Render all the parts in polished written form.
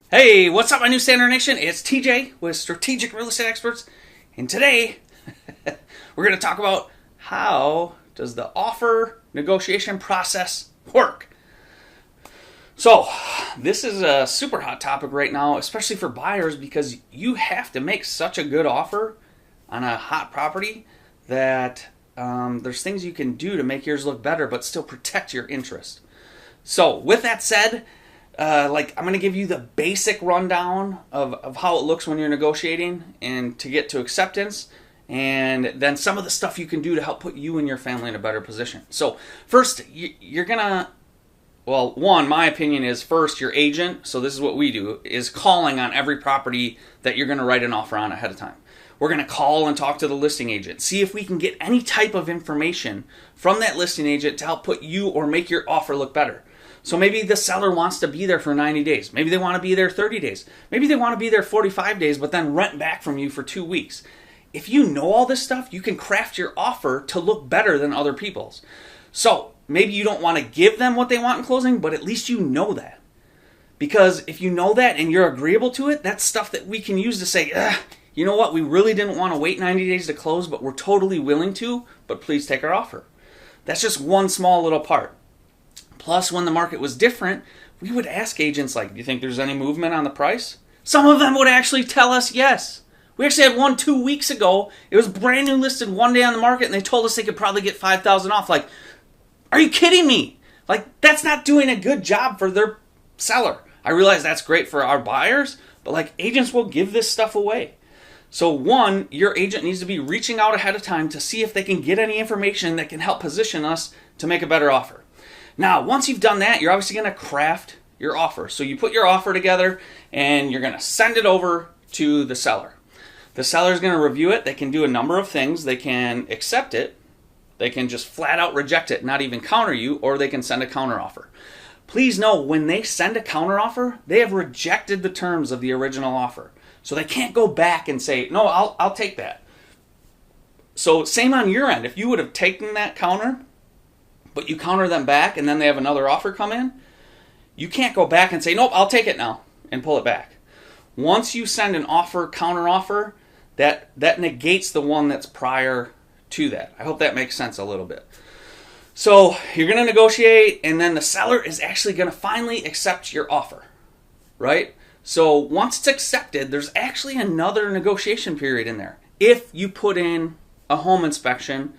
Hey, what's up, my new Standard Nation? It's TJ with Strategic Real Estate Experts, and today we're going to talk about how does the offer negotiation process work. So, this is a super hot topic right now, especially for buyers, because you have to make such a good offer on a hot property that there's things you can do to make yours look better but still protect your interest. So, with that said, I'm going to give you the basic rundown of how it looks when you're negotiating and to get to acceptance, and then some of the stuff you can do to help put you and your family in a better position. So first, you're going to, my opinion is first your agent, so this is what we do, is calling on every property that you're going to write an offer on ahead of time. We're going to call and talk to the listing agent, see if we can get any type of information from that listing agent to help put you or make your offer look better. So maybe the seller wants to be there for 90 days. Maybe they want to be there 30 days. Maybe they want to be there 45 days, but then rent back from you for 2 weeks. If you know all this stuff, you can craft your offer to look better than other people's. So maybe you don't want to give them what they want in closing, but at least you know that. Because if you know that and you're agreeable to it, that's stuff that we can use to say, you know what, we really didn't want to wait 90 days to close, but we're totally willing to, but please take our offer. That's just one small little part. Plus, when the market was different, we would ask agents do you think there's any movement on the price? Some of them would actually tell us yes. We actually had one 2 weeks ago. It was brand new, listed one day on the market, and they told us they could probably get $5,000 off. Are you kidding me? That's not doing a good job for their seller. I realize that's great for our buyers, but agents will give this stuff away. So one, your agent needs to be reaching out ahead of time to see if they can get any information that can help position us to make a better offer. Now, once you've done that, you're obviously going to craft your offer. So you put your offer together and you're going to send it over to the seller. The seller is going to review it. They can do a number of things. They can accept it. They can just flat out reject it, not even counter you, or they can send a counter offer. Please know, when they send a counter offer, they have rejected the terms of the original offer. So they can't go back and say, no, I'll take that. So same on your end. If you would have taken that counter, but you counter them back and then they have another offer come in, you can't go back and say, nope, I'll take it now, and pull it back. Once you send an offer, counter offer, that negates the one that's prior to that. I hope that makes sense a little bit. So you're going to negotiate, and then the seller is actually going to finally accept your offer, right? So once it's accepted, there's actually another negotiation period in there. If you put in a home inspection,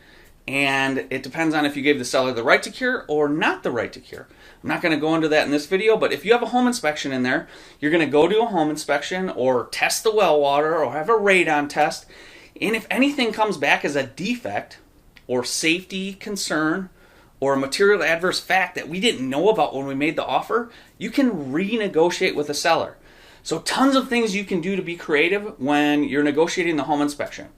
and it depends on if you gave the seller the right to cure or not the right to cure. I'm not going to go into that in this video, but if you have a home inspection in there, you're going to go do a home inspection or test the well water or have a radon test. And if anything comes back as a defect or safety concern or a material adverse fact that we didn't know about when we made the offer, you can renegotiate with the seller. So tons of things you can do to be creative when you're negotiating the home inspection.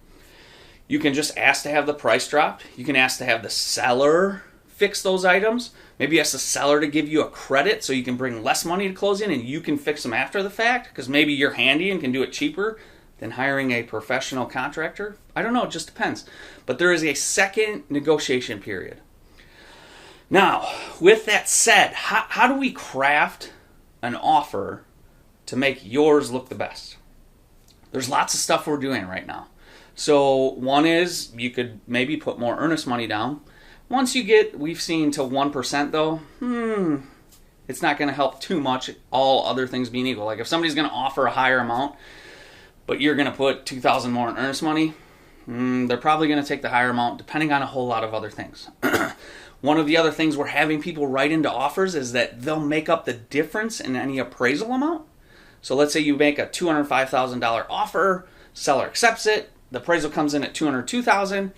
You can just ask to have the price dropped. You can ask to have the seller fix those items. Maybe ask the seller to give you a credit so you can bring less money to closing and you can fix them after the fact, because maybe you're handy and can do it cheaper than hiring a professional contractor. I don't know, it just depends. But there is a second negotiation period. Now, with that said, how do we craft an offer to make yours look the best? There's lots of stuff we're doing right now. So one is you could maybe put more earnest money down. Once you get, we've seen to 1% though, it's not going to help too much, all other things being equal. If somebody's going to offer a higher amount, but you're going to put $2,000 more in earnest money, they're probably going to take the higher amount depending on a whole lot of other things. One of the other things we're having people write into offers is that they'll make up the difference in any appraisal amount. So let's say you make a $205,000 offer, seller accepts it, the appraisal comes in at $202,000.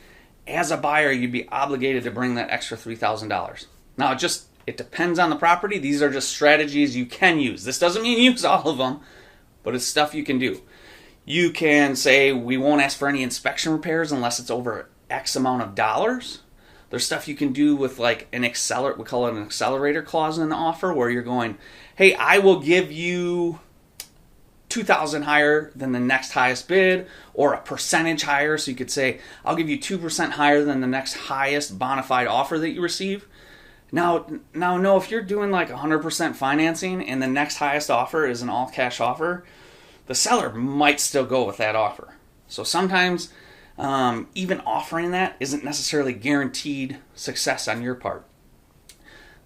As a buyer, you'd be obligated to bring that extra $3,000. Now, it depends on the property. These are just strategies you can use. This doesn't mean use all of them, but it's stuff you can do. You can say we won't ask for any inspection repairs unless it's over X amount of dollars. There's stuff you can do with an accelerator. We call it an accelerator clause in the offer, where you're going, hey, I will give you $2,000 higher than the next highest bid, or a percentage higher. So you could say, I'll give you 2% higher than the next highest bona fide offer that you receive. Now, no, if you're doing like 100% financing and the next highest offer is an all cash offer, the seller might still go with that offer. So sometimes even offering that isn't necessarily guaranteed success on your part.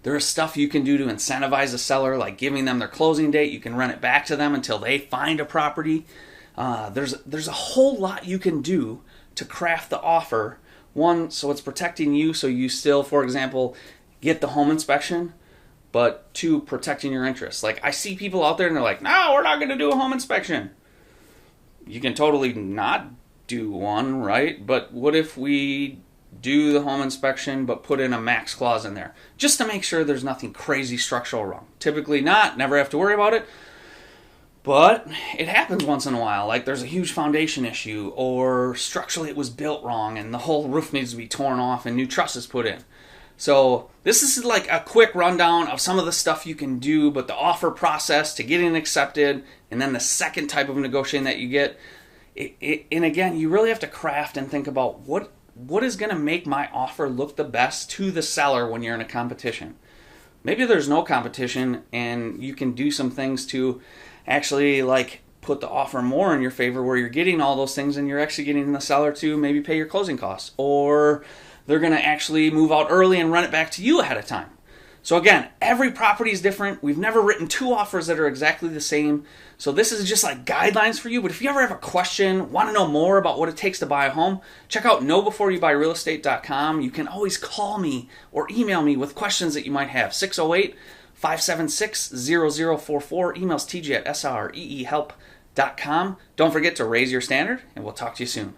There is stuff you can do to incentivize a seller, like giving them their closing date. You can rent it back to them until they find a property. There's a whole lot you can do to craft the offer. One, so it's protecting you, so you still, for example, get the home inspection, but two, protecting your interests. Like, I see people out there and they're like, no, we're not going to do a home inspection. You can totally not do one, right? But what if we do the home inspection but put in a max clause in there just to make sure there's nothing crazy structural wrong? Typically not, never have to worry about it. But it happens once in a while, like there's a huge foundation issue, or structurally it was built wrong and the whole roof needs to be torn off and new trusses put in. So this is like a quick rundown of some of the stuff you can do, but the offer process to getting accepted, and then the second type of negotiating that you get. And again, you really have to craft and think about what is going to make my offer look the best to the seller when you're in a competition. Maybe there's no competition and you can do some things to actually like put the offer more in your favor, where you're getting all those things and you're actually getting the seller to maybe pay your closing costs, or they're going to actually move out early and run it back to you ahead of time. So again, every property is different. We've never written two offers that are exactly the same. So this is just like guidelines for you. But if you ever have a question, want to know more about what it takes to buy a home, check out knowbeforeyoubuy.realestate.com. You can always call me or email me with questions that you might have. 608-576-0044. Emails TJ at sreehelp.com. Don't forget to raise your standard, and we'll talk to you soon.